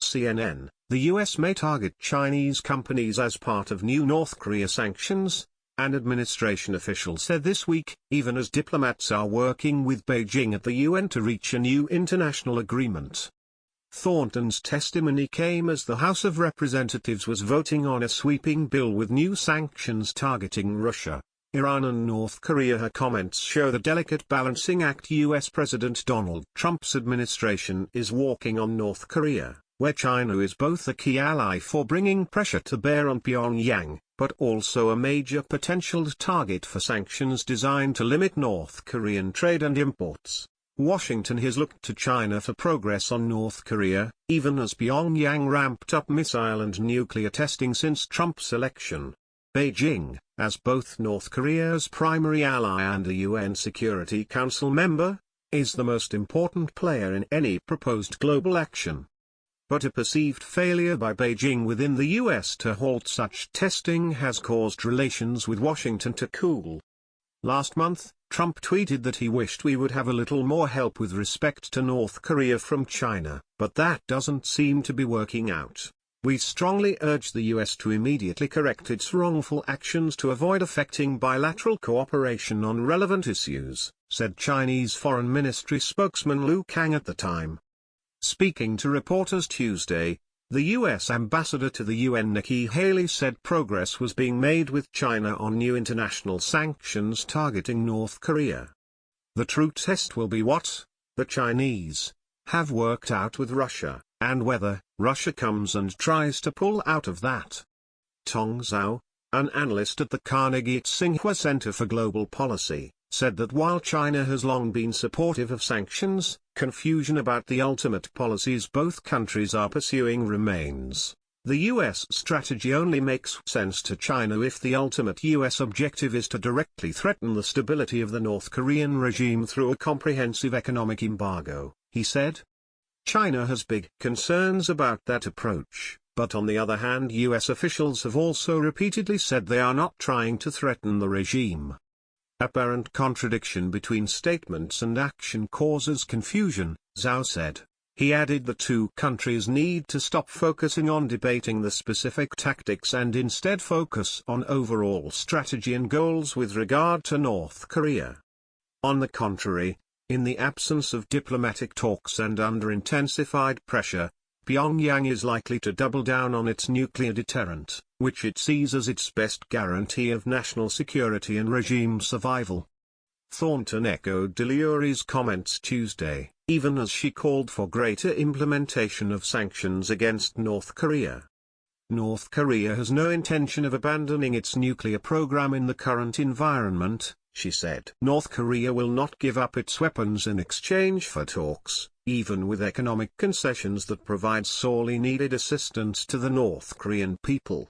CNN, the US may target Chinese companies as part of new North Korea sanctions, an administration official said this week, even as diplomats are working with Beijing at the UN to reach a new international agreement. Thornton's testimony came as the House of Representatives was voting on a sweeping bill with new sanctions targeting Russia, Iran and North Korea. Her comments show the delicate balancing act US President Donald Trump's administration is walking on North Korea, where China is both a key ally for bringing pressure to bear on Pyongyang, but also a major potential target for sanctions designed to limit North Korean trade and imports. Washington has looked to China for progress on North Korea, even as Pyongyang ramped up missile and nuclear testing since Trump's election. Beijing, as both North Korea's primary ally and a UN Security Council member, is the most important player in any proposed global action. But a perceived failure by Beijing within the US to halt such testing has caused relations with Washington to cool. Last month, Trump tweeted that he wished we would have a little more help with respect to North Korea from China, but that doesn't seem to be working out. We strongly urge the US to immediately correct its wrongful actions to avoid affecting bilateral cooperation on relevant issues, said Chinese Foreign Ministry spokesman Lu Kang at the time. Speaking to reporters Tuesday, the U.S. ambassador to the UN Nikki Haley said progress was being made with China on new international sanctions targeting North Korea. The true test will be what the Chinese have worked out with Russia, and whether Russia comes and tries to pull out of that. Tong Zhao, an analyst at the Carnegie Tsinghua Center for Global Policy, said that while China has long been supportive of sanctions, confusion about the ultimate policies both countries are pursuing remains. The U.S. strategy only makes sense to China if the ultimate U.S. objective is to directly threaten the stability of the North Korean regime through a comprehensive economic embargo, he said. China has big concerns about that approach, but on the other hand U.S. officials have also repeatedly said they are not trying to threaten the regime. Apparent contradiction between statements and action causes confusion, Zhao said. He added the two countries need to stop focusing on debating the specific tactics and instead focus on overall strategy and goals with regard to North Korea. On the contrary, in the absence of diplomatic talks and under intensified pressure, Pyongyang is likely to double down on its nuclear deterrent, which it sees as its best guarantee of national security and regime survival. Thornton echoed Delury's comments Tuesday, even as she called for greater implementation of sanctions against North Korea. North Korea has no intention of abandoning its nuclear program in the current environment, she said. North Korea will not give up its weapons in exchange for talks, even with economic concessions that provide sorely needed assistance to the North Korean people.